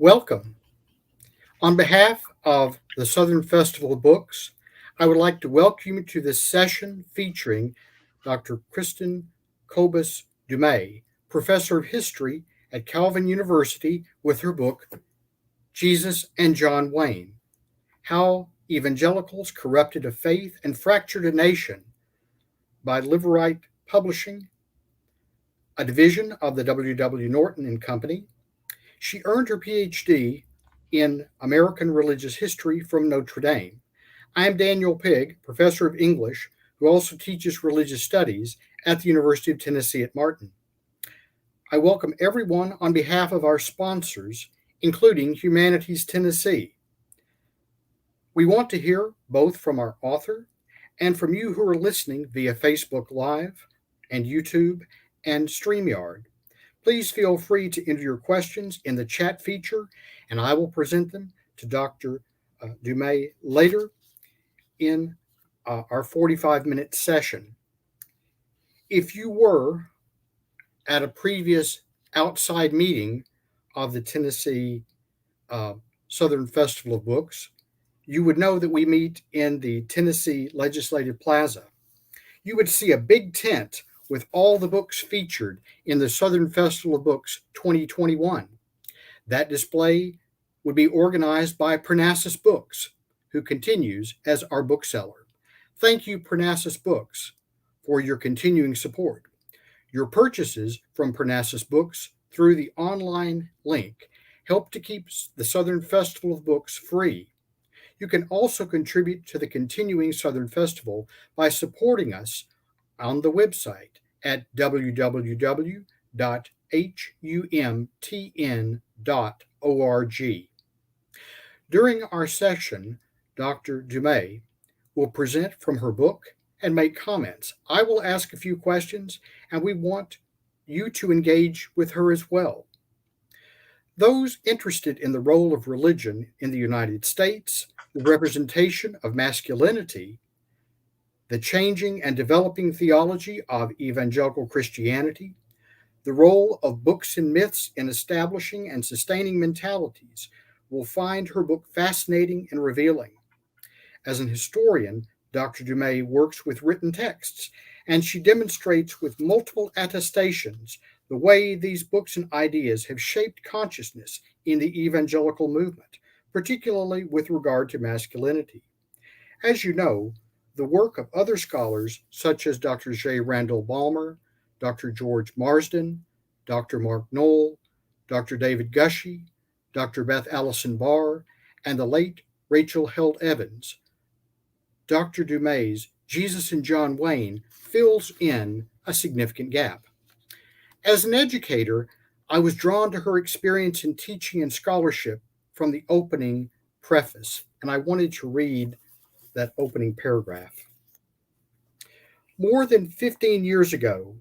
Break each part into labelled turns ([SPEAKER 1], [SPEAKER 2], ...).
[SPEAKER 1] Welcome. On behalf of the Southern Festival of Books, I would like to welcome you to this session featuring Dr. Kristin Kobes Du Mez, Professor of History at Calvin University, with her book, Jesus and John Wayne: How Evangelicals Corrupted a Faith and Fractured a Nation, by Liverite Publishing, a division of the W. W. Norton and Company. She earned her PhD in American Religious History from Notre Dame. I am Daniel Pigg, professor of English, who also teaches religious studies at the University of Tennessee at Martin. I welcome everyone on behalf of our sponsors, including Humanities Tennessee. We want to hear both from our author and from you who are listening via Facebook Live and YouTube and StreamYard. Please feel free to enter your questions in the chat feature, and I will present them to Dr. Du Mez later in our 45-minute session. If you were at a previous outside meeting of the Tennessee Southern Festival of Books, you would know that we meet in the Tennessee Legislative Plaza. You would see a big tent with all the books featured in the Southern Festival of Books 2021. That display would be organized by Parnassus Books, who continues as our bookseller. Thank you, Parnassus Books, for your continuing support. Your purchases from Parnassus Books through the online link help to keep the Southern Festival of Books free. You can also contribute to the continuing Southern Festival by supporting us on the website at www.humtn.org. During our session, Dr. Du Mez will present from her book and make comments. I will ask a few questions, and we want you to engage with her as well. Those interested in the role of religion in the United States, the representation of masculinity, the changing and developing theology of evangelical Christianity, the role of books and myths in establishing and sustaining mentalities will find her book fascinating and revealing. As an historian, Dr. Du Mez works with written texts, and she demonstrates with multiple attestations the way these books and ideas have shaped consciousness in the evangelical movement, particularly with regard to masculinity. As you know, the work of other scholars such as Dr. J. Randall Balmer, Dr. George Marsden, Dr. Mark Knoll, Dr. David Gushee, Dr. Beth Allison Barr, and the late Rachel Held Evans, Dr. Du Mez, Jesus and John Wayne, fills in a significant gap. As an educator, I was drawn to her experience in teaching and scholarship from the opening preface, and I wanted to read that opening paragraph. More than 15 years ago,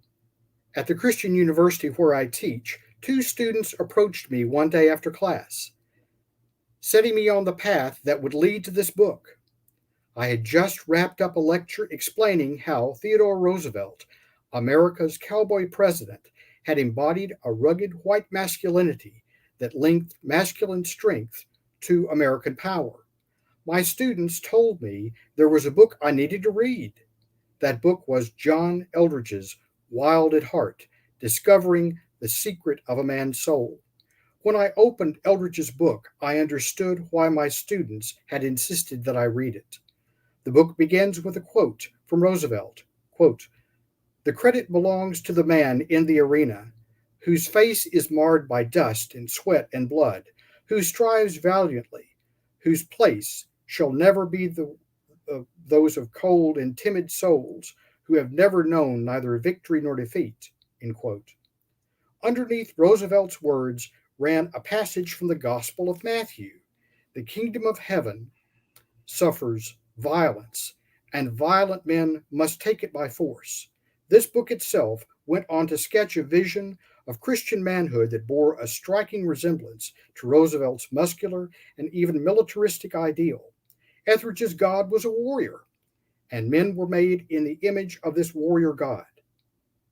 [SPEAKER 1] at the Christian university where I teach, two students approached me one day after class, setting me on the path that would lead to this book. I had just wrapped up a lecture explaining how Theodore Roosevelt, America's cowboy president, had embodied a rugged white masculinity that linked masculine strength to American power. My students told me there was a book I needed to read. That book was John Eldredge's Wild at Heart, Discovering the Secret of a Man's Soul. When I opened Eldredge's book, I understood why my students had insisted that I read it. The book begins with a quote from Roosevelt, quote, "The credit belongs to the man in the arena, whose face is marred by dust and sweat and blood, who strives valiantly, whose place shall never be those of cold and timid souls who have never known neither victory nor defeat." End quote. Underneath Roosevelt's words ran a passage from the Gospel of Matthew. The kingdom of heaven suffers violence, and violent men must take it by force. This book itself went on to sketch a vision of Christian manhood that bore a striking resemblance to Roosevelt's muscular and even militaristic ideal. Etheridge's God was a warrior, and men were made in the image of this warrior God.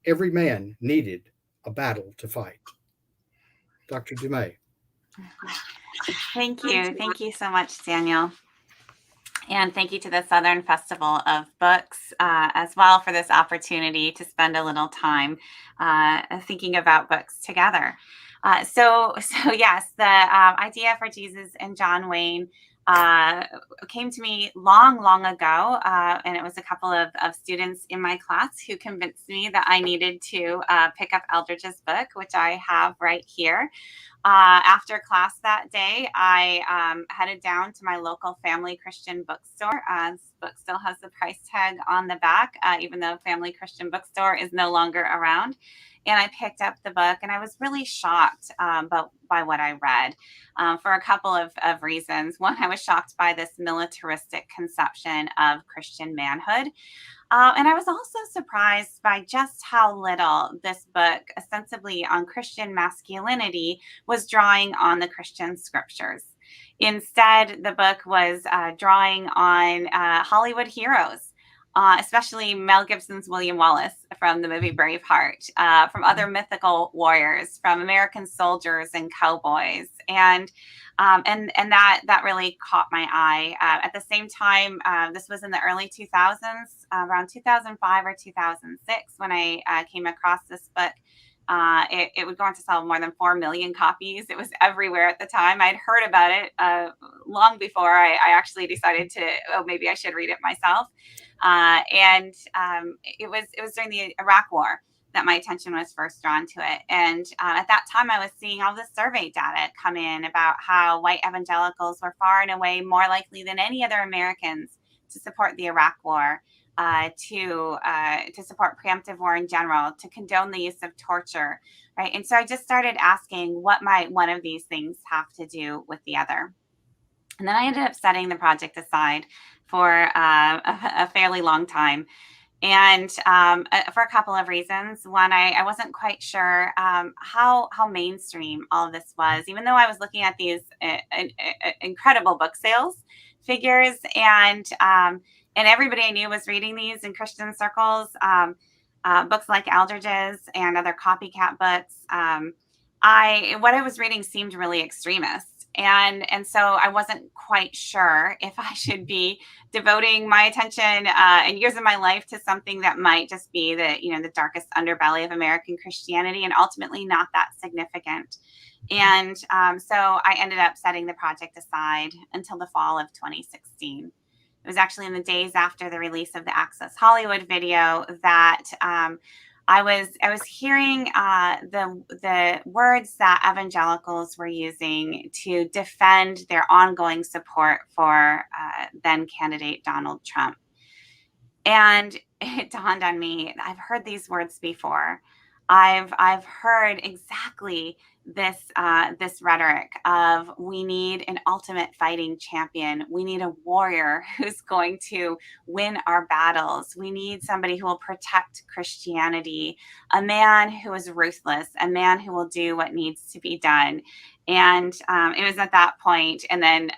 [SPEAKER 1] Every man needed a battle to fight. Dr. Du Mez.
[SPEAKER 2] Thank you. Thank you so much, Daniel. And thank you to the Southern Festival of Books as well for this opportunity to spend a little time thinking about books together. So yes, the idea for Jesus and John Wayne came to me long ago, and it was a couple of students in my class who convinced me that I needed to pick up Eldridge's book, which I have right here. After class that day, I headed down to my local Family Christian bookstore. This book still has the price tag on the back, even though Family Christian Bookstore is no longer around. And I picked up the book, and I was really shocked by what I read for a couple of reasons. One, I was shocked by this militaristic conception of Christian manhood. And I was also surprised by just how little this book, ostensibly on Christian masculinity, was drawing on the Christian scriptures. Instead, the book was drawing on Hollywood heroes, especially Mel Gibson's William Wallace from the movie Braveheart, from other mythical warriors, from American soldiers and cowboys, and that really caught my eye. At the same time, this was in the early 2000s, around 2005 or 2006, when I came across this book. It would go on to sell more than 4 million copies. It was everywhere at the time. I'd heard about it long before I actually decided to, oh, maybe I should read it myself. And it was during the Iraq War that my attention was first drawn to it. And at that time, I was seeing all the survey data come in about how white evangelicals were far and away more likely than any other Americans to support the Iraq War, to support preemptive war in general, to condone the use of torture, right? And so I just started asking, what might one of these things have to do with the other? And then I ended up setting the project aside for a fairly long time. And for a couple of reasons. One, I wasn't quite sure how mainstream all of this was, even though I was looking at these incredible book sales figures, and everybody I knew was reading these in Christian circles. Books like Eldridge's and other copycat books. What I was reading seemed really extremist. And so I wasn't quite sure if I should be devoting my attention and years of my life to something that might just be the darkest underbelly of American Christianity, and ultimately not that significant. And so I ended up setting the project aside until the fall of 2016. It was actually in the days after the release of the Access Hollywood video that I was hearing the words that evangelicals were using to defend their ongoing support for then candidate Donald Trump. And it dawned on me, I've heard these words before. I've heard exactly this rhetoric of, we need an ultimate fighting champion. We need a warrior who's going to win our battles. We need somebody who will protect Christianity, a man who is ruthless, a man who will do what needs to be done. And it was at that point, and then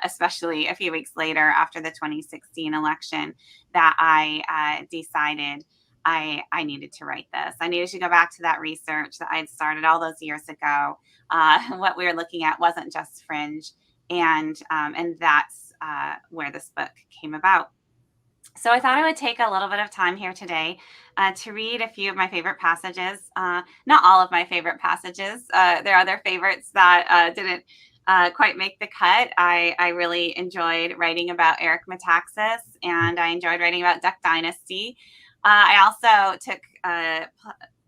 [SPEAKER 2] especially a few weeks later after the 2016 election, that I decided I needed to write this. I needed to go back to that research that I had started all those years ago. What we were looking at wasn't just fringe, and that's where this book came about. So I thought I would take a little bit of time here today to read a few of my favorite passages. Not all of my favorite passages. There are other favorites that didn't quite make the cut. I really enjoyed writing about Eric Metaxas, and I enjoyed writing about Duck Dynasty. I also took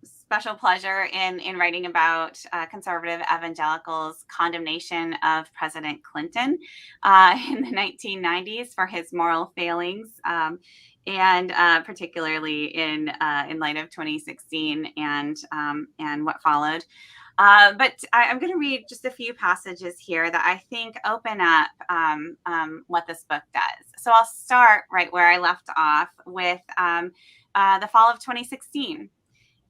[SPEAKER 2] special pleasure in writing about conservative evangelicals' condemnation of President Clinton in the 1990s for his moral failings, and particularly in light of 2016 and what followed. But I'm going to read just a few passages here that I think open up what this book does. So I'll start right where I left off with the fall of 2016.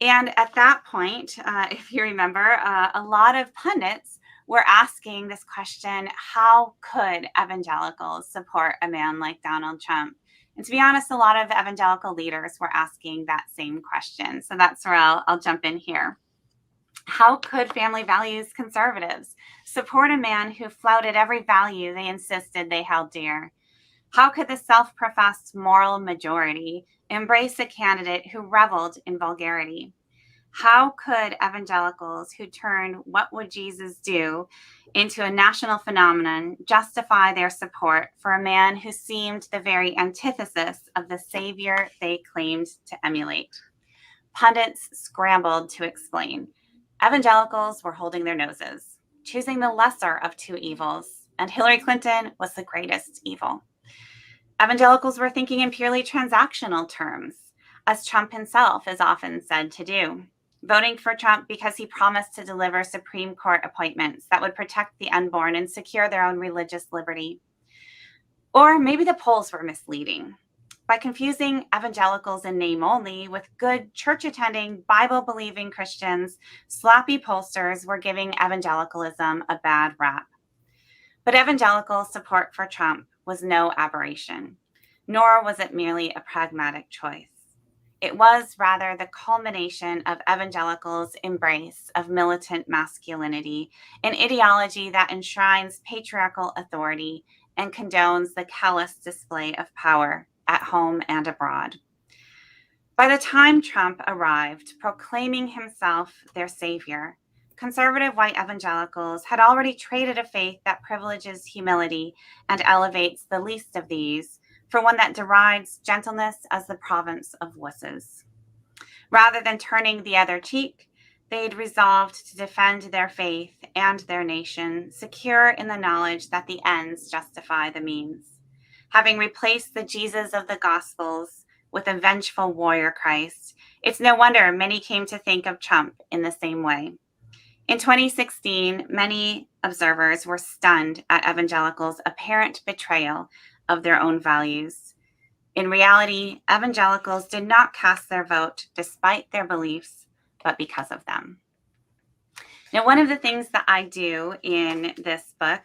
[SPEAKER 2] And at that point, if you remember, a lot of pundits were asking this question: how could evangelicals support a man like Donald Trump? And to be honest, a lot of evangelical leaders were asking that same question. So that's where I'll jump in here. How could family values conservatives support a man who flouted every value they insisted they held dear? How could the self professed moral majority embrace a candidate who reveled in vulgarity? How could evangelicals who turned "What Would Jesus Do" into a national phenomenon justify their support for a man who seemed the very antithesis of the savior they claimed to emulate? Pundits scrambled to explain. Evangelicals were holding their noses, choosing the lesser of two evils, and Hillary Clinton was the greatest evil. Evangelicals were thinking in purely transactional terms, as Trump himself is often said to do, voting for Trump because he promised to deliver Supreme Court appointments that would protect the unborn and secure their own religious liberty. Or maybe the polls were misleading. By confusing evangelicals in name only with good church attending, Bible believing Christians, sloppy pollsters were giving evangelicalism a bad rap. But evangelical support for Trump was no aberration, nor was it merely a pragmatic choice. It was rather the culmination of evangelicals' embrace of militant masculinity, an ideology that enshrines patriarchal authority and condones the callous display of power at home and abroad. By the time Trump arrived, proclaiming himself their savior, conservative white evangelicals had already traded a faith that privileges humility and elevates the least of these for one that derides gentleness as the province of wusses. Rather than turning the other cheek, they'd resolved to defend their faith and their nation, secure in the knowledge that the ends justify the means. Having replaced the Jesus of the Gospels with a vengeful warrior Christ, it's no wonder many came to think of Trump in the same way. In 2016, many observers were stunned at evangelicals' apparent betrayal of their own values. In reality, evangelicals did not cast their vote despite their beliefs, but because of them. Now, one of the things that I do in this book,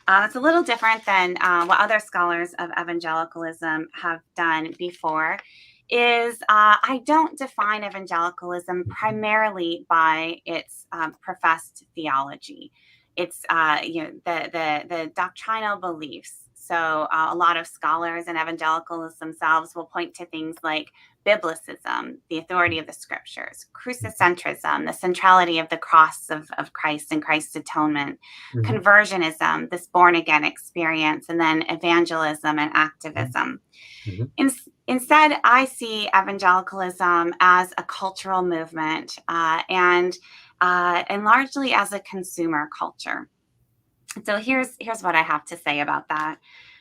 [SPEAKER 2] it's a little different than what other scholars of evangelicalism have done before, is I don't define evangelicalism primarily by its professed theology. It's the doctrinal beliefs. So a lot of scholars and evangelicals themselves will point to things like biblicism, the authority of the scriptures, crucicentrism, the centrality of the cross of Christ and Christ's atonement, conversionism, this born again experience, and then evangelism and activism. Instead, I see evangelicalism as a cultural movement and largely as a consumer culture. So here's what I have to say about that.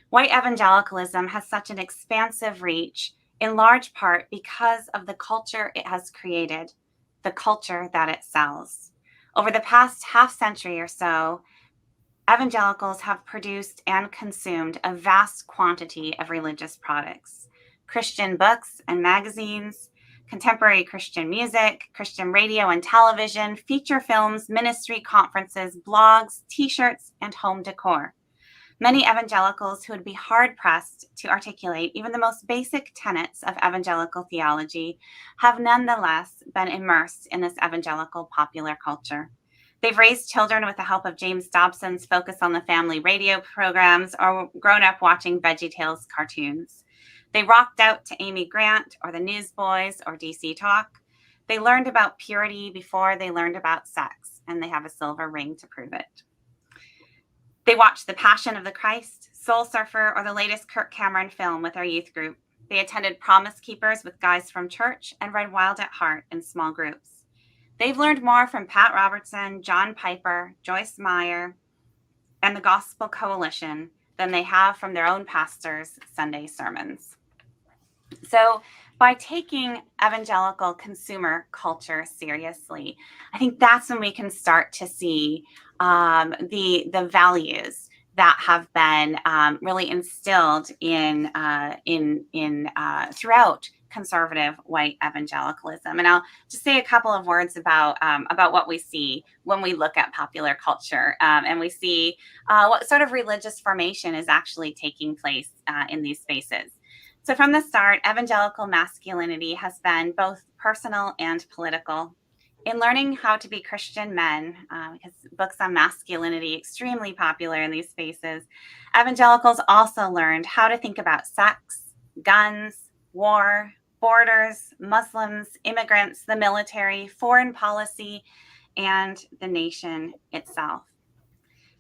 [SPEAKER 2] White evangelicalism has such an expansive reach in large part because of the culture it has created, the culture that it sells. Over the past half century or so, evangelicals have produced and consumed a vast quantity of religious products: Christian books and magazines, contemporary Christian music, Christian radio and television, feature films, ministry conferences, blogs, t-shirts, and home decor. Many evangelicals who would be hard-pressed to articulate even the most basic tenets of evangelical theology have nonetheless been immersed in this evangelical popular culture. They've raised children with the help of James Dobson's Focus on the Family radio programs or grown up watching VeggieTales cartoons. They rocked out to Amy Grant or the Newsboys or DC Talk. They learned about purity before they learned about sex, and they have a silver ring to prove it. They watched The Passion of the Christ, Soul Surfer, or the latest Kirk Cameron film with our youth group. They attended Promise Keepers with guys from church and read Wild at Heart in small groups. They've learned more from Pat Robertson, John Piper, Joyce Meyer, and the Gospel Coalition than they have from their own pastors' Sunday sermons. So by taking evangelical consumer culture seriously, I think that's when we can start to see the values that have been really instilled in throughout conservative white evangelicalism. And I'll just say a couple of words about what we see when we look at popular culture, and we see what sort of religious formation is actually taking place in these spaces. So from the start, evangelical masculinity has been both personal and political. In learning how to be Christian men, because books on masculinity extremely popular in these spaces, evangelicals also learned how to think about sex, guns, war, borders, Muslims, immigrants, the military, foreign policy, and the nation itself.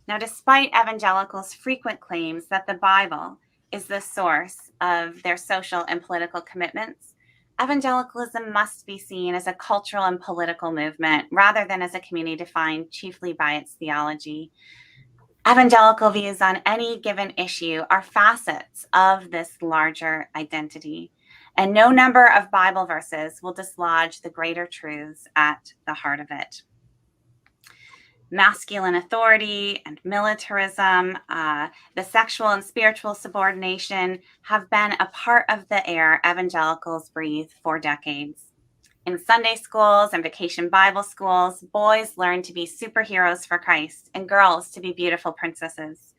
[SPEAKER 2] Now, despite evangelicals' frequent claims that the Bible is the source of their social and political commitments, evangelicalism must be seen as a cultural and political movement rather than as a community defined chiefly by its theology. Evangelical views on any given issue are facets of this larger identity, and no number of Bible verses will dislodge the greater truths at the heart of it. Masculine authority and militarism, the sexual and spiritual subordination have been a part of the air evangelicals breathe for decades. In Sunday schools and vacation Bible schools, boys learn to be superheroes for Christ and girls to be beautiful princesses.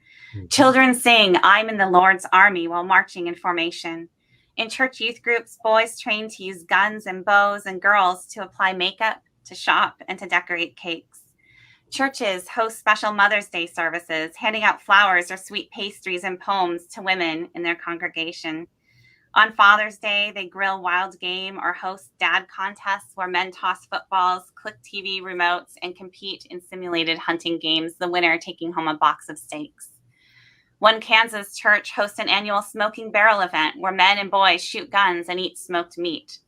[SPEAKER 2] Children sing, "I'm in the Lord's army," while marching in formation. In church youth groups, boys train to use guns and bows, and girls to apply makeup, to shop, and to decorate cakes. Churches host special Mother's Day services, handing out flowers or sweet pastries and poems to women in their congregation. On Father's Day, they grill wild game or host dad contests where men toss footballs, click TV remotes, and compete in simulated hunting games, the winner taking home a box of steaks. One Kansas church hosts an annual smoking barrel event where men and boys shoot guns and eat smoked meat.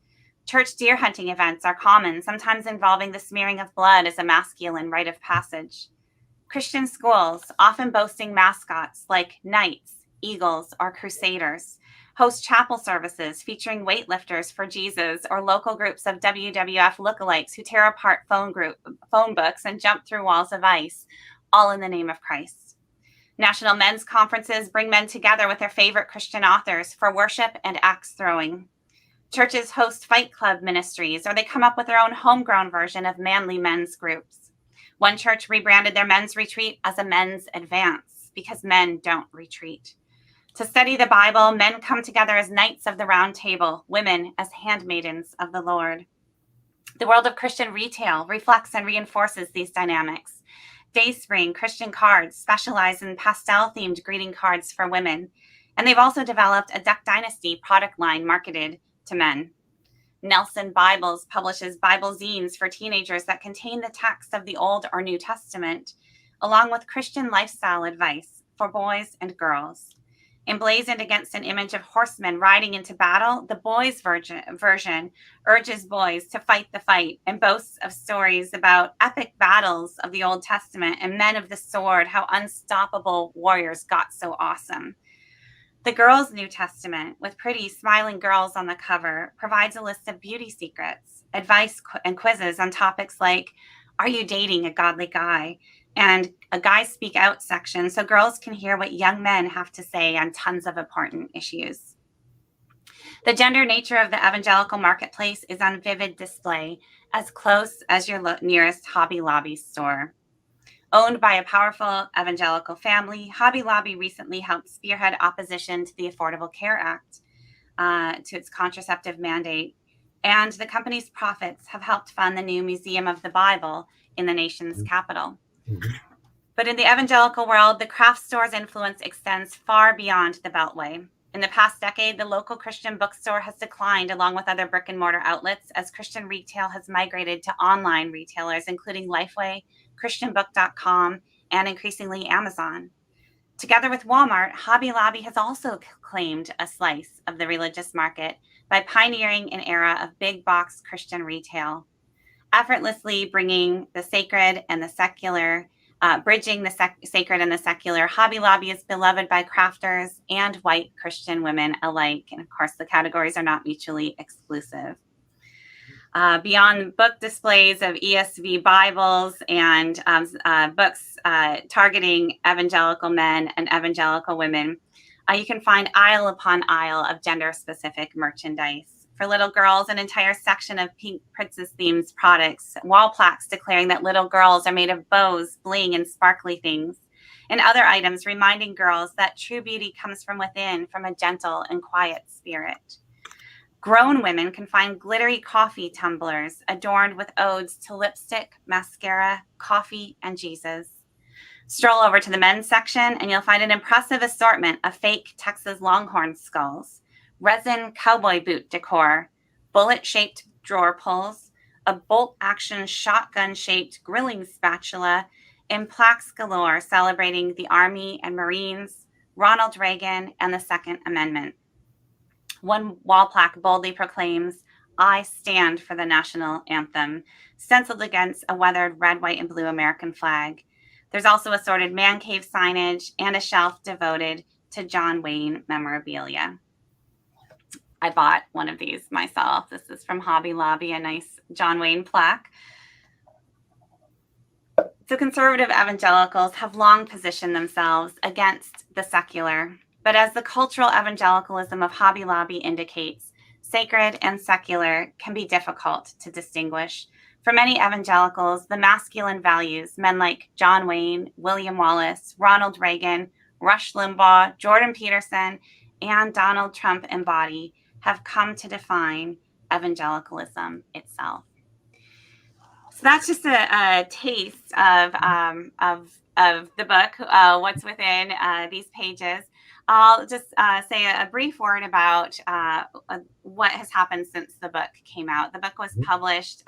[SPEAKER 2] Church deer hunting events are common, sometimes involving the smearing of blood as a masculine rite of passage. Christian schools, often boasting mascots like knights, eagles, or crusaders, host chapel services featuring weightlifters for Jesus or local groups of WWF lookalikes who tear apart phone books and jump through walls of ice, all in the name of Christ. National men's conferences bring men together with their favorite Christian authors for worship and axe throwing. Churches host fight club ministries, or they come up with their own homegrown version of manly men's groups. One church rebranded their men's retreat as a men's advance because men don't retreat. To study the Bible, men come together as knights of the round table, women as handmaidens of the Lord. The world of Christian retail reflects and reinforces these dynamics. Dayspring Christian cards specialize in pastel-themed greeting cards for women, and they've also developed a Duck Dynasty product line marketed to men. Nelson Bibles publishes Bible zines for teenagers that contain the text of the Old or New Testament, along with Christian lifestyle advice for boys and girls. Emblazoned against an image of horsemen riding into battle, the boys' version urges boys to fight the fight and boasts of stories about epic battles of the Old Testament and men of the sword, how unstoppable warriors got so awesome. The Girls' New Testament, with pretty smiling girls on the cover, provides a list of beauty secrets, advice, and quizzes on topics like, are you dating a godly guy? And a guy speak out section so girls can hear what young men have to say on tons of important issues. The gender nature of the evangelical marketplace is on vivid display, as close as your nearest Hobby Lobby store. Owned by a powerful evangelical family, Hobby Lobby recently helped spearhead opposition to the Affordable Care Act, to its contraceptive mandate, and the company's profits have helped fund the new Museum of the Bible in the nation's capital. Mm-hmm. But in the evangelical world, the craft store's influence extends far beyond the Beltway. In the past decade, the local Christian bookstore has declined along with other brick and mortar outlets as Christian retail has migrated to online retailers, including Lifeway, christianbook.com, and increasingly Amazon. Together with Walmart, Hobby Lobby has also claimed a slice of the religious market by pioneering an era of big box Christian retail, effortlessly bringing the sacred and the secular, bridging the sacred and the secular. Hobby Lobby is beloved by crafters and white Christian women alike. And of course, the categories are not mutually exclusive. Beyond book displays of ESV Bibles and books targeting evangelical men and evangelical women, you can find aisle upon aisle of gender-specific merchandise. For little girls, an entire section of pink princess-themed products, wall plaques declaring that little girls are made of bows, bling, and sparkly things, and other items reminding girls that true beauty comes from within, from a gentle and quiet spirit. Grown women can find glittery coffee tumblers adorned with odes to lipstick, mascara, coffee, and Jesus. Stroll over to the men's section and you'll find an impressive assortment of fake Texas Longhorn skulls, resin cowboy boot decor, bullet-shaped drawer pulls, a bolt-action shotgun-shaped grilling spatula, and plaques galore celebrating the Army and Marines, Ronald Reagan, and the Second Amendment. One wall plaque boldly proclaims, "I stand for the national anthem," stenciled against a weathered red, white, and blue American flag. There's also assorted man cave signage and a shelf devoted to John Wayne memorabilia. I bought one of these myself. This is from Hobby Lobby, a nice John Wayne plaque. So conservative evangelicals have long positioned themselves against the secular. But as the cultural evangelicalism of Hobby Lobby indicates, sacred and secular can be difficult to distinguish. For many evangelicals, the masculine values men like John Wayne, William Wallace, Ronald Reagan, Rush Limbaugh, Jordan Peterson, and Donald Trump embody have come to define evangelicalism itself. So that's just a taste of the book, what's within these pages. I'll just say a brief word about what has happened since the book came out. The book was published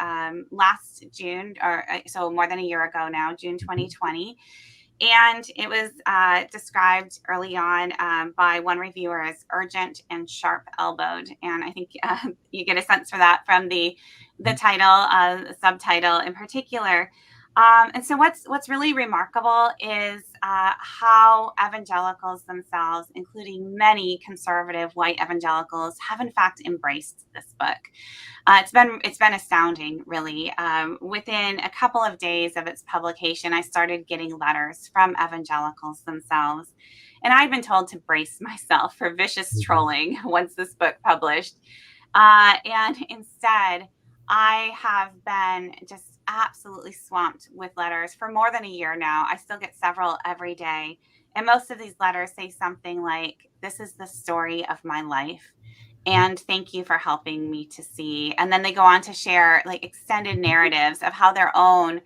[SPEAKER 2] last June, or so more than a year ago now, June 2020. And it was described early on by one reviewer as urgent and sharp-elbowed. And I think you get a sense for that from the title, subtitle in particular. And so what's really remarkable is how evangelicals themselves, including many conservative white evangelicals, have in fact embraced this book. It's been astounding, really. Within a couple of days of its publication, I started getting letters from evangelicals themselves. And I'd been told to brace myself for vicious trolling once this book published. And instead, I have been just absolutely swamped with letters for more than a year now. I still get several every day. And most of these letters say something like, "This is the story of my life, and thank you for helping me to see." And then they go on to share like extended narratives of how their own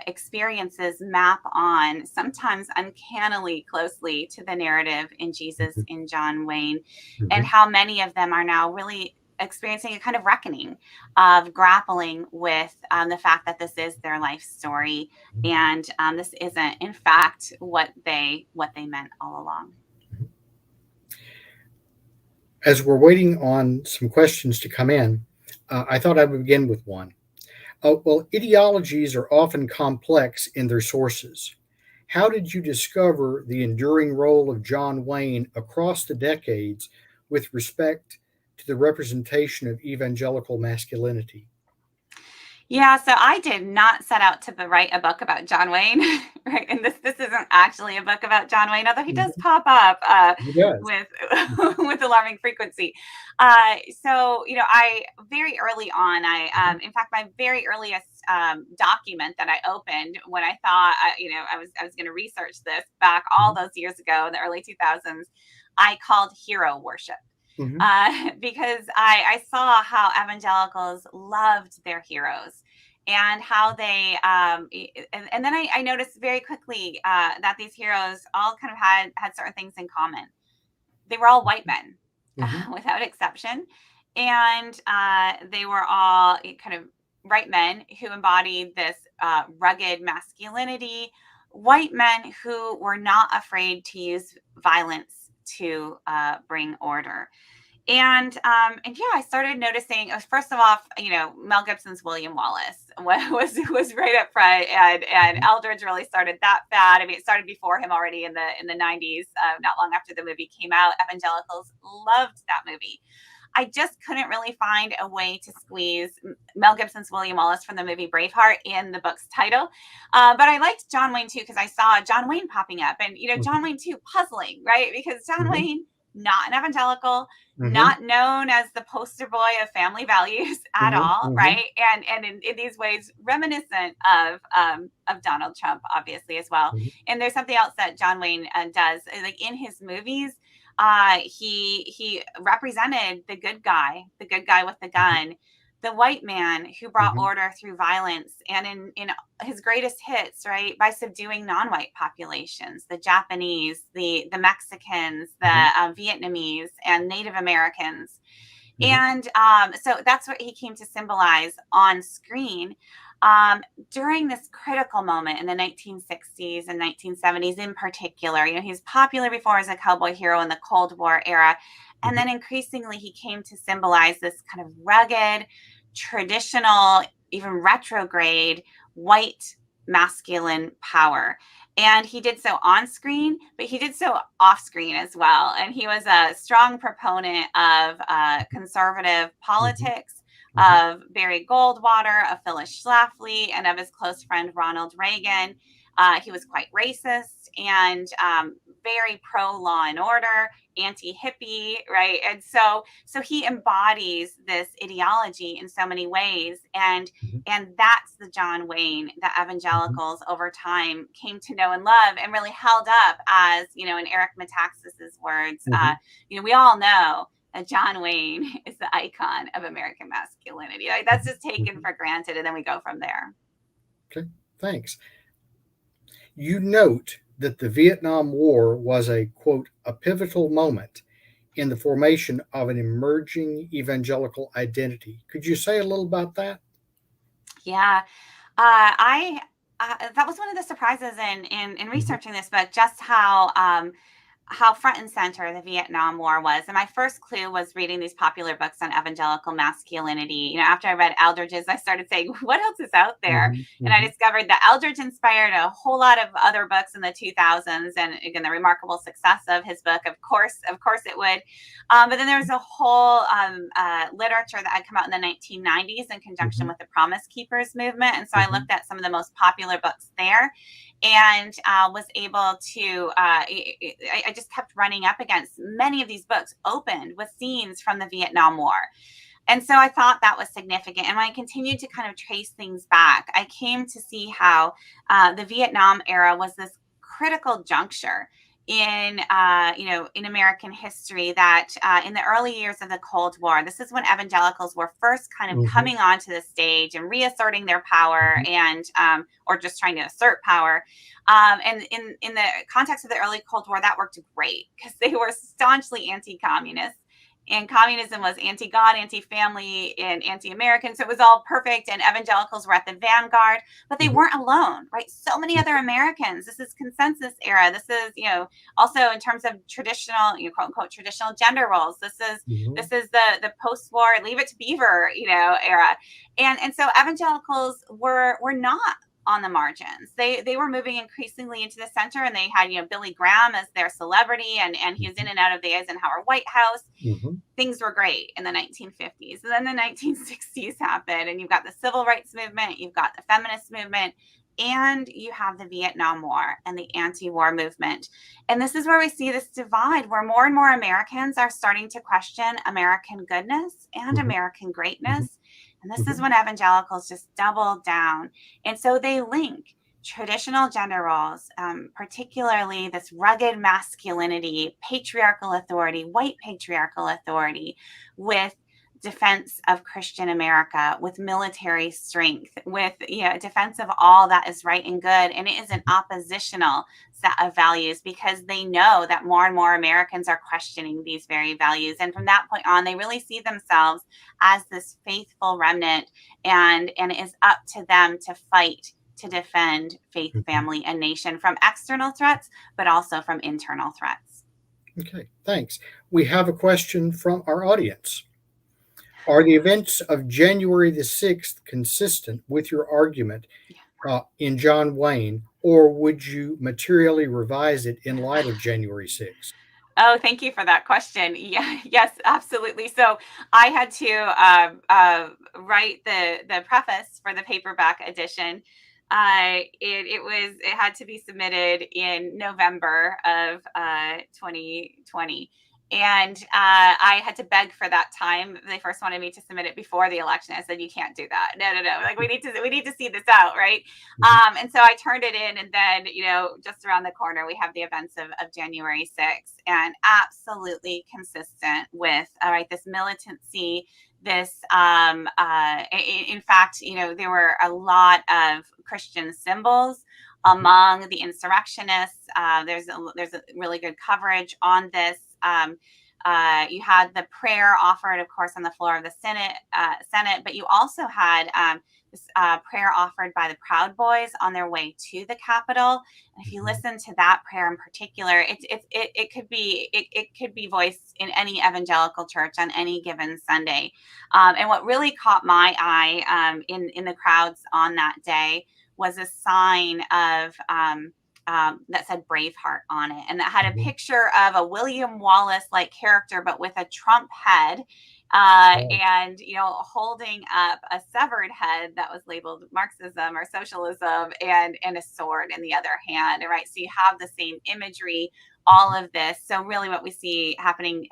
[SPEAKER 2] experiences map on, sometimes uncannily closely, to the narrative in Jesus in John Wayne, and how many of them are now really experiencing a kind of reckoning of grappling with the fact that this is their life story, and this isn't, in fact, what they meant all along.
[SPEAKER 1] As we're waiting on some questions to come in, I thought I would begin with one. Well, ideologies are often complex in their sources. How did you discover the enduring role of John Wayne across the decades with respect to the representation of evangelical masculinity?
[SPEAKER 2] Yeah, so I did not set out to write a book about John Wayne, right? And this isn't actually a book about John Wayne, although he does pop up
[SPEAKER 1] He does.
[SPEAKER 2] with with alarming frequency. So I very early on, in fact, my very earliest document that I opened when I thought I was going to research this back all those years ago in the early 2000s, I called hero worship. Because I saw how evangelicals loved their heroes, and how they and then I noticed very quickly that these heroes all kind of had certain things in common. They were all white men, without exception, and they were all kind of white men who embodied this rugged masculinity, white men who were not afraid to use violence to bring order. And yeah, I started noticing. First of all, Mel Gibson's William Wallace was right up front, and Eldridge really started that fad. I mean, it started before him already in the 90s. Not long after the movie came out, evangelicals loved that movie. I just couldn't really find a way to squeeze Mel Gibson's William Wallace from the movie Braveheart in the book's title. But I liked John Wayne too, because I saw John Wayne popping up, and John Wayne too, puzzling, right? Because John Wayne, not an evangelical, not known as the poster boy of family values at all, right? And in these ways, reminiscent of Donald Trump, obviously, as well. And there's something else that John Wayne does, like in his movies. He represented the good guy with the gun, the white man who brought order through violence, and in his greatest hits, right, by subduing non-white populations, the Japanese, the Mexicans, the Vietnamese, and Native Americans. And so that's what he came to symbolize on screen during this critical moment in the 1960s and 1970s in particular. You know, he was popular before as a cowboy hero in the Cold War era. And then increasingly, he came to symbolize this kind of rugged, traditional, even retrograde white masculine power. And he did so on screen, but he did so off screen as well. And he was a strong proponent of conservative politics, of Barry Goldwater, of Phyllis Schlafly, and of his close friend Ronald Reagan. He was quite racist and very pro law and order, anti-hippie, right? And so he embodies this ideology in so many ways. And that's the John Wayne that evangelicals over time came to know and love, and really held up as, you know, in Eric Metaxas's words, you know, we all know that John Wayne is the icon of American masculinity. Like, that's just taken for granted, and then we go from there.
[SPEAKER 1] Okay, thanks. You note that the Vietnam War was a, quote, a pivotal moment in the formation of an emerging evangelical identity. Could you say a little about that?
[SPEAKER 2] Yeah, I that was one of the surprises in researching this book, just how front and center the Vietnam War was. And my first clue was reading these popular books on evangelical masculinity. You know, after I read Eldridge's, I started saying, what else is out there? And I discovered that Eldridge inspired a whole lot of other books in the 2000s. And again, the remarkable success of his book, of course it would. But then there was a whole literature that had come out in the 1990s in conjunction with the Promise Keepers movement. And so I looked at some of the most popular books there, and was able to, I just kept running up against many of these books opened with scenes from the Vietnam War. And so I thought that was significant. And when I continued to kind of trace things back, I came to see how the Vietnam era was this critical juncture in American history, that in the early years of the Cold War, this is when evangelicals were first kind of coming onto the stage and reasserting their power, and or just trying to assert power. And in the context of the early Cold War, that worked great because they were staunchly anti-communist. And communism was anti-God, anti-family, and anti-American. So it was all perfect. And evangelicals were at the vanguard, but they weren't alone, right? So many other Americans. This is consensus era. This is, you know, also in terms of traditional, you know, quote unquote, traditional gender roles. This is the post-war Leave It to Beaver, you know, era. And so evangelicals were not on the margins. They were moving increasingly into the center, and they had, you know, Billy Graham as their celebrity, and he was in and out of the Eisenhower White House. Things were great in the 1950s. And then the 1960s happened, and you've got the civil rights movement, you've got the feminist movement, and you have the Vietnam War and the anti-war movement. And this is where we see this divide, where more and more Americans are starting to question American goodness and American greatness. And this is when evangelicals just double down. And so they link traditional gender roles, particularly this rugged masculinity, patriarchal authority, white patriarchal authority, with defense of Christian America, with military strength, with, you know, defense of all that is right and good. And it is an oppositional set of values, because they know that more and more Americans are questioning these very values. And from that point on, they really see themselves as this faithful remnant, and it is up to them to fight to defend faith, family, and nation from external threats, but also from internal threats.
[SPEAKER 1] Okay, thanks. We have a question from our audience. Are the events of January the 6th consistent with your argument in John Wayne, or would you materially revise it in light of January 6th?
[SPEAKER 2] Oh, thank you for that question. Yeah, yes, absolutely. So I had to write the preface for the paperback edition. It had to be submitted in November of 2020. And I had to beg for that time. They first wanted me to submit it before the election. I said, "You can't do that. No, no, no. Like we need to see this out, right?"
[SPEAKER 1] Mm-hmm.
[SPEAKER 2] And so I turned it in, and then just around the corner we have the events of January 6th, and absolutely consistent with this militancy. This, in fact, there were a lot of Christian symbols among the insurrectionists. There's a really good coverage on this. You had the prayer offered, of course, on the floor of the Senate, but you also had this prayer offered by the Proud Boys on their way to the Capitol. And if you listen to that prayer in particular, it could be voiced in any evangelical church on any given Sunday. And what really caught my eye in the crowds on that day was a sign of that said Braveheart on it, and that had a
[SPEAKER 1] Mm-hmm.
[SPEAKER 2] picture of a William Wallace like character, but with a Trump head,
[SPEAKER 1] Oh.
[SPEAKER 2] and holding up a severed head that was labeled Marxism or socialism, and a sword in the other hand. Right, so you have the same imagery, all of this. So really, what we see happening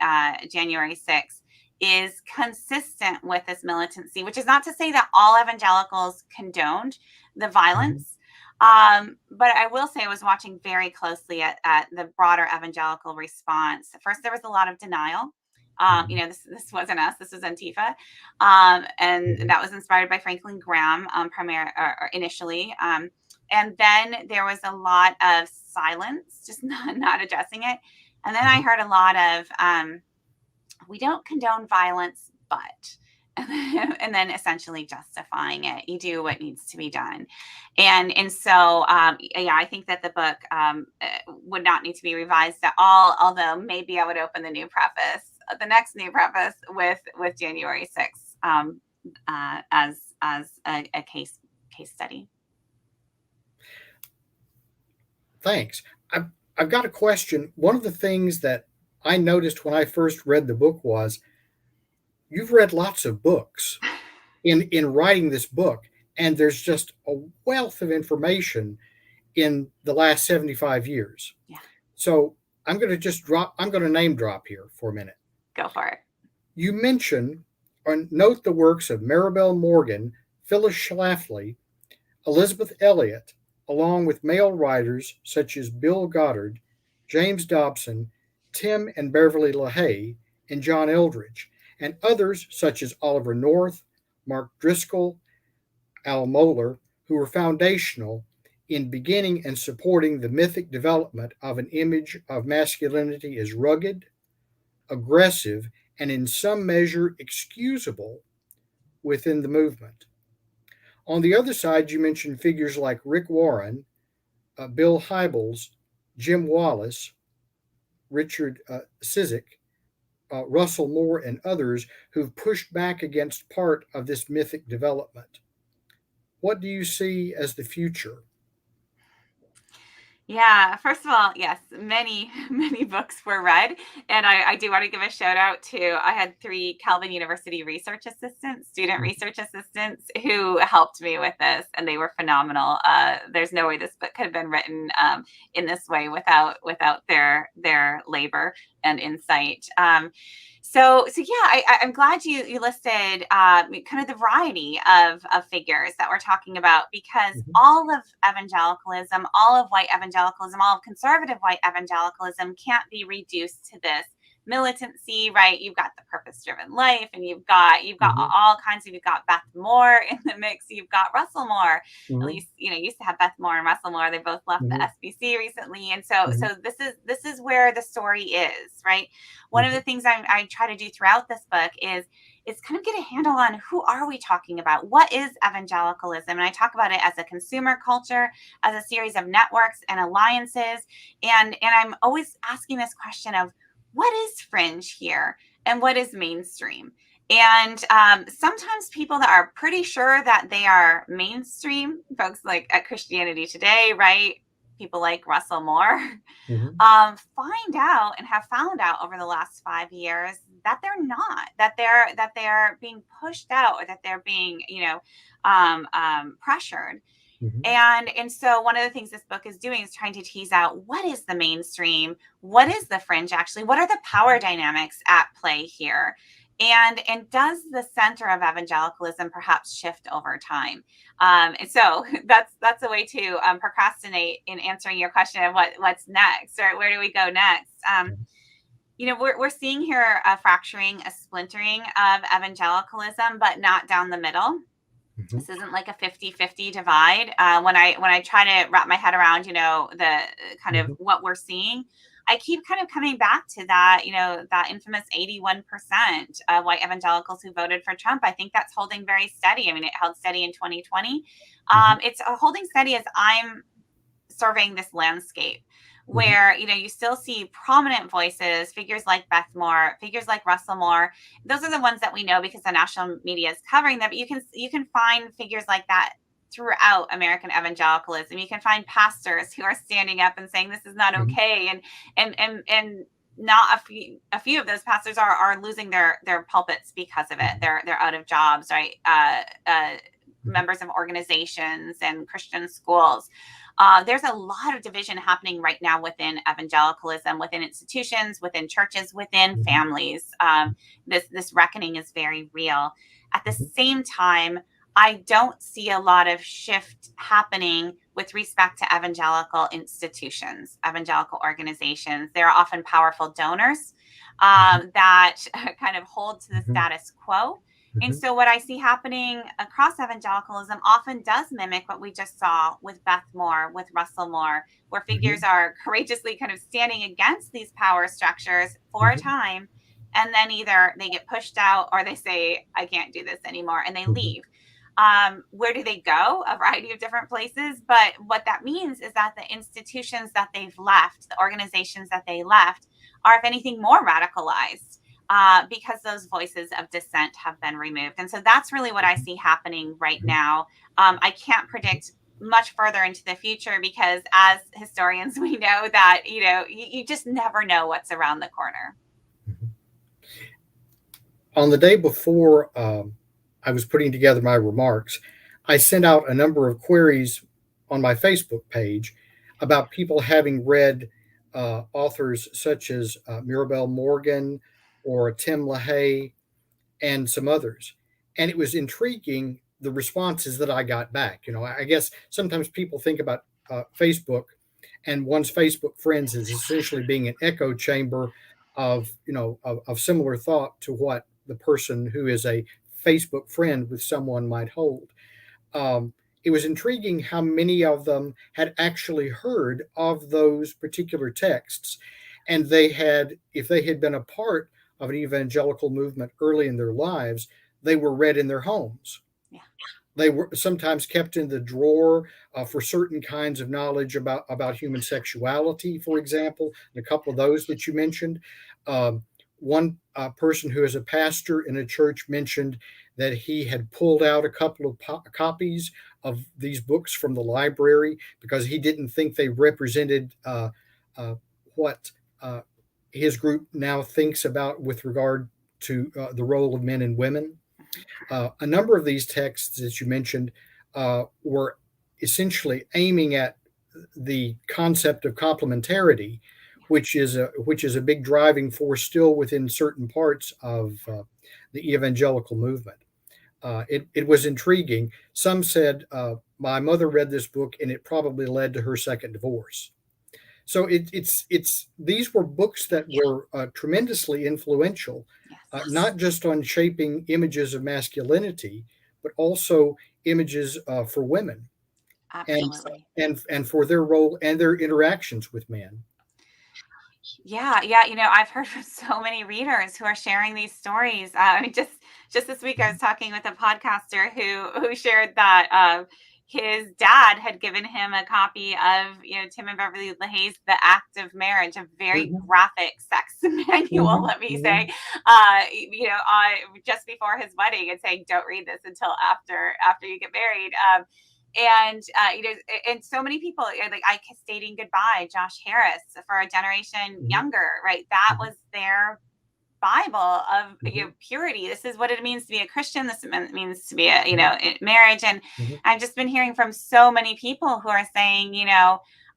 [SPEAKER 2] January 6th is consistent with this militancy, which is not to say that all evangelicals condoned the
[SPEAKER 1] Mm-hmm.
[SPEAKER 2] violence. But I will say I was watching very closely at the broader evangelical response. First, there was a lot of denial.
[SPEAKER 1] Mm-hmm.
[SPEAKER 2] This wasn't us. This was Antifa, and
[SPEAKER 1] Mm-hmm.
[SPEAKER 2] that was inspired by Franklin Graham, or initially. And then there was a lot of silence, just not addressing it. And then I heard a lot of we don't condone violence, but and then essentially justifying it. You do what needs to be done. And so yeah, I think that the book would not need to be revised at all, although maybe I would open the next new preface with January 6th as a case study.
[SPEAKER 1] Thanks. I've got a question. One of the things that I noticed when I first read the book was you've read lots of books in writing this book, and there's just a wealth of information in the last 75 years.
[SPEAKER 2] Yeah,
[SPEAKER 1] So I'm going to name drop here for a minute.
[SPEAKER 2] go for it.
[SPEAKER 1] You mention or note the works of Maribel Morgan, Phyllis Schlafly, Elizabeth Elliot, along with male writers such as Bill Goddard, James Dobson, Tim and Beverly LaHaye, and John Eldridge, and others such as Oliver North, Mark Driscoll, Al Mohler, who were foundational in beginning and supporting the mythic development of an image of masculinity as rugged, aggressive, and in some measure excusable within the movement. On the other side, you mentioned figures like Rick Warren, Bill Hybels, Jim Wallace, Richard Cizik, Russell Moore, and others who've pushed back against part of this mythic development. What do you see as the future?
[SPEAKER 2] Yeah, first of all, yes, many, many books were read. And I do want to give a shout out to, I had 3 Calvin University research assistants, student research assistants, who helped me with this, and they were phenomenal. There's no way this book could have been written in this way without their labor and insight. So yeah, I'm glad you listed kind of the variety of figures that we're talking about, because
[SPEAKER 1] Mhm.
[SPEAKER 2] all of evangelicalism, all of white evangelicalism, all of conservative white evangelicalism can't be reduced to this militancy, right? You've got the purpose-driven life, and you've got
[SPEAKER 1] Mhm.
[SPEAKER 2] all kinds of, you've got Beth Moore in the mix, you've got Russell Moore. At
[SPEAKER 1] Mhm.
[SPEAKER 2] least used to have Beth Moore and Russell Moore. They both left the
[SPEAKER 1] Mhm.
[SPEAKER 2] SBC recently, and so
[SPEAKER 1] Mhm.
[SPEAKER 2] this is where the story is, right? One of
[SPEAKER 1] Mhm.
[SPEAKER 2] the things I try to do throughout this book is kind of get a handle on who are we talking about? What is evangelicalism? And I talk about it as a consumer culture, as a series of networks and alliances. And I'm always asking this question of what is fringe here and what is mainstream? And sometimes people that are pretty sure that they are mainstream, folks like at Christianity Today, right? People like Russell Moore,
[SPEAKER 1] Mhm.
[SPEAKER 2] find out and have found out over the last 5 years that they're not, that they're being pushed out, or that they're being pressured.
[SPEAKER 1] Mhm.
[SPEAKER 2] And so one of the things this book is doing is trying to tease out what is the mainstream, what is the fringe actually, what are the power dynamics at play here, and does the center of evangelicalism perhaps shift over time? And so that's a way to procrastinate in answering your question of what's next, or where do we go next? We're seeing here a fracturing, a splintering of evangelicalism, but not down the middle.
[SPEAKER 1] Mhm.
[SPEAKER 2] This isn't like a 50-50 divide. When I try to wrap my head around, the kind of
[SPEAKER 1] Mhm.
[SPEAKER 2] what we're seeing, I keep kind of coming back to that, that infamous 81% of white evangelicals who voted for Trump. I think that's holding very steady. I mean, it held steady in 2020.
[SPEAKER 1] Mhm.
[SPEAKER 2] It's holding steady as I'm surveying this landscape,
[SPEAKER 1] Mhm.
[SPEAKER 2] where you still see prominent voices, figures like Beth Moore, figures like Russell Moore. Those are the ones that we know because the national media is covering them. But you can find figures like that throughout American evangelicalism. You can find pastors who are standing up and saying this is not
[SPEAKER 1] Mhm.
[SPEAKER 2] okay, and not a few of those pastors are losing their pulpits because of it.
[SPEAKER 1] Mhm.
[SPEAKER 2] They're out of jobs, right?
[SPEAKER 1] Mhm.
[SPEAKER 2] Members of organizations and Christian schools. There's a lot of division happening right now within evangelicalism, within institutions, within churches, within
[SPEAKER 1] Mhm.
[SPEAKER 2] families. This reckoning is very real. At the
[SPEAKER 1] Mhm.
[SPEAKER 2] same time, I don't see a lot of shift happening with respect to evangelical institutions, evangelical organizations. They're often powerful donors
[SPEAKER 1] Mhm.
[SPEAKER 2] that kind of hold to the
[SPEAKER 1] Mhm.
[SPEAKER 2] status quo. And
[SPEAKER 1] Mhm.
[SPEAKER 2] so, what I see happening across evangelicalism often does mimic what we just saw with Beth Moore, with Russell Moore, where figures
[SPEAKER 1] Mhm.
[SPEAKER 2] are courageously kind of standing against these power structures for a
[SPEAKER 1] Mhm.
[SPEAKER 2] time. And then either they get pushed out or they say, I can't do this anymore, and they
[SPEAKER 1] Mhm.
[SPEAKER 2] leave. Where do they go? A variety of different places. But what that means is that the institutions that they've left, the organizations that they left, are, if anything, more radicalized because those voices of dissent have been removed. And so that's really what I see happening right
[SPEAKER 1] Mhm.
[SPEAKER 2] now. I can't predict much further into the future because as historians, we know that, you just never know what's around the corner.
[SPEAKER 1] Mhm. On the day before I was putting together my remarks, I sent out a number of queries on my Facebook page about people having read authors such as Mirabelle Morgan or Tim LaHaye and some others. And it was intriguing the responses that I got back. I guess sometimes people think about Facebook and one's Facebook friends is essentially being an echo chamber of, of similar thought to what the person who is a Facebook friend with someone might hold. Um, it was intriguing how many of them had actually heard of those particular texts, and if they had been a part of an evangelical movement early in their lives, they were read in their homes.
[SPEAKER 2] Yeah,
[SPEAKER 1] They were sometimes kept in the drawer for certain kinds of knowledge about human sexuality, for example, and a couple of those that you mentioned. One person who is a pastor in a church mentioned that he had pulled out a couple of copies of these books from the library because he didn't think they represented uh, what his group now thinks about with regard to the role of men and women. A number of these texts that you mentioned were essentially aiming at the concept of complementarity, which is a big driving force still within certain parts of the evangelical movement. It was intriguing. Some said, "My mother read this book, and it probably led to her second divorce." So it's these were books that were tremendously influential,
[SPEAKER 2] yes,
[SPEAKER 1] not just on shaping images of masculinity, but also images for women and
[SPEAKER 2] absolutely.
[SPEAKER 1] and for their role and their interactions with men.
[SPEAKER 2] Yeah, yeah. I've heard from so many readers who are sharing these stories. I mean, just this week, I was talking with a podcaster who shared that his dad had given him a copy of Tim and Beverly LaHaye's "The Act of Marriage," a very
[SPEAKER 1] Mhm.
[SPEAKER 2] graphic sex manual.
[SPEAKER 1] Mhm.
[SPEAKER 2] Let me say,
[SPEAKER 1] Mhm.
[SPEAKER 2] just before his wedding, and saying, "Don't read this until after you get married." And so many people like I stating goodbye, Josh Harris, for a generation
[SPEAKER 1] Mhm.
[SPEAKER 2] younger, right? That
[SPEAKER 1] Mhm.
[SPEAKER 2] was their Bible of purity. This is what it means to be a Christian. This means to be a marriage. And I've just been hearing from so many people who are saying,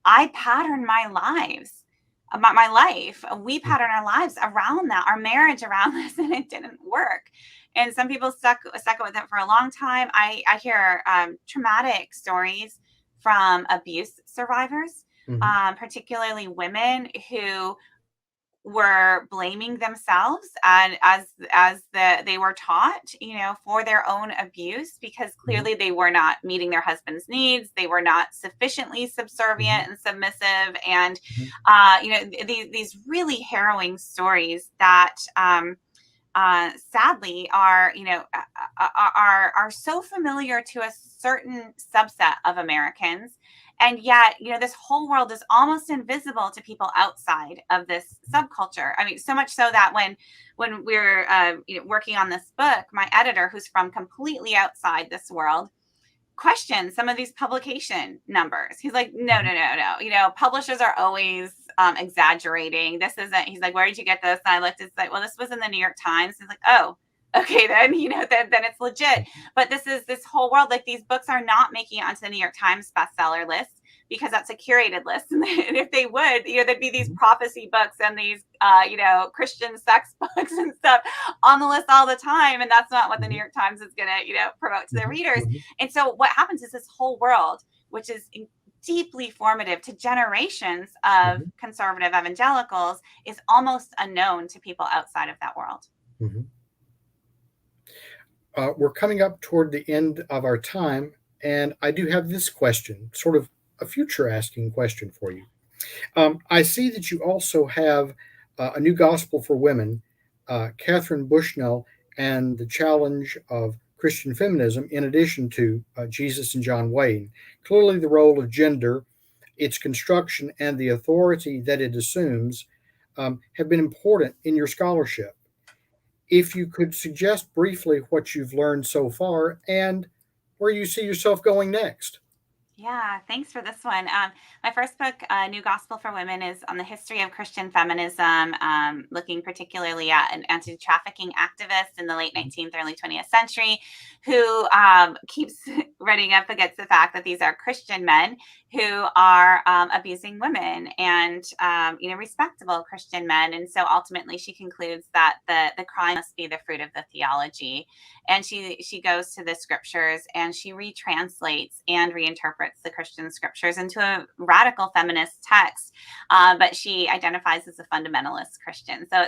[SPEAKER 2] I pattern my lives about my life. We pattern our lives around that, our marriage around this, and it didn't work. And some people stuck with it for a long time. I hear traumatic stories from abuse survivors, particularly women who were blaming themselves and they were taught, for their own abuse, because clearly they were not meeting their husband's needs. They were not sufficiently subservient and submissive. And, these really harrowing stories that, sadly are so familiar to a certain subset of Americans, and yet this whole world is almost invisible to people outside of this subculture. I mean, so much so that when we're working on this book, my editor, who's from completely outside this world, question some of these publication numbers. He's like, no. Publishers are always exaggerating. This isn't. He's like, where did you get this? And I looked. It's like, well, this was in the New York Times. He's like, oh, okay, then then it's legit. But this whole world, like, these books are not making it onto the New York Times bestseller list, because that's a curated list. And if they would, there'd be these prophecy books and these, Christian sex books and stuff on the list all the time. And that's not what the New York Times is going to, promote to their readers. And so what happens is this whole world, which is deeply formative to generations of conservative evangelicals, is almost unknown to people outside of that world.
[SPEAKER 1] We're coming up toward the end of our time, and I do have this question, sort of a future asking question for you. I see that you also have a new gospel for women, Catherine Bushnell, and the challenge of Christian feminism, in addition to Jesus and John Wayne. Clearly, the role of gender, its construction, and the authority that it assumes have been important in your scholarship. If you could suggest briefly what you've learned so far and where you see yourself going next.
[SPEAKER 2] Yeah, thanks for this one. My first book, New Gospel for Women, is on the history of Christian feminism, looking particularly at an anti-trafficking activist in the late 19th, early 20th century, who keeps running up against the fact that these are Christian men who are abusing women, and respectable Christian men. And so ultimately, she concludes that the crime must be the fruit of the theology. And she goes to the scriptures and she retranslates and reinterprets the Christian scriptures into a radical feminist text, but she identifies as a fundamentalist Christian. So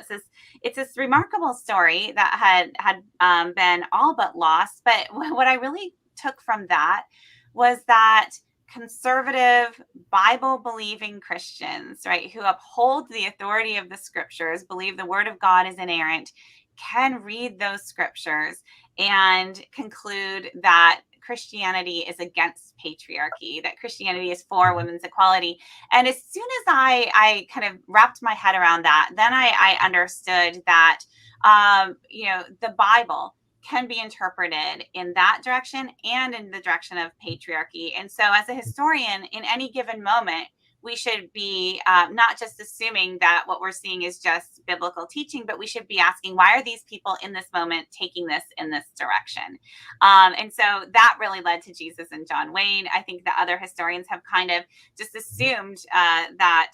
[SPEAKER 2] it's this remarkable story that had been all but lost. But what I really took from that was that conservative, Bible-believing Christians, right, who uphold the authority of the scriptures, believe the word of God is inerrant, can read those scriptures and conclude that Christianity is against patriarchy, that Christianity is for women's equality. And as soon as I kind of wrapped my head around that, then I understood that, the Bible can be interpreted in that direction and in the direction of patriarchy. And so as a historian, in any given moment, we should be not just assuming that what we're seeing is just biblical teaching, but we should be asking, why are these people in this moment taking this in this direction? And so that really led to Jesus and John Wayne. I think that other historians have kind of just assumed that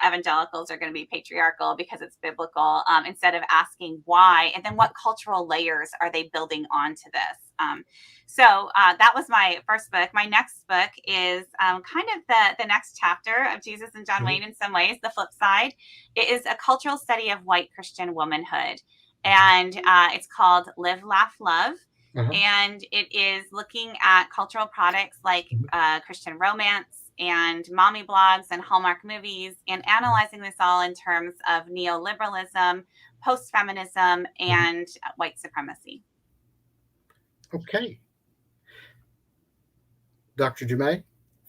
[SPEAKER 2] evangelicals are going to be patriarchal because it's biblical, instead of asking why, and then what cultural layers are they building onto this? So that was my first book. My next book is kind of the next chapter of Jesus and John Wayne in some ways, the flip side. It is a cultural study of white Christian womanhood. And it's called Live, Laugh, Love. And it is looking at cultural products like Christian romance and mommy blogs and Hallmark movies, and analyzing this all in terms of neoliberalism, post-feminism, and white supremacy.
[SPEAKER 1] Okay. Dr. Du Mez,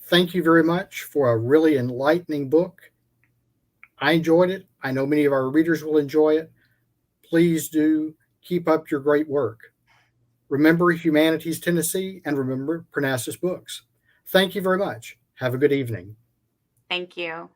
[SPEAKER 1] thank you very much for a really enlightening book. I enjoyed it. I know many of our readers will enjoy it. Please do keep up your great work. Remember Humanities Tennessee, and remember Parnassus Books. Thank you very much. Have a good evening.
[SPEAKER 2] Thank you.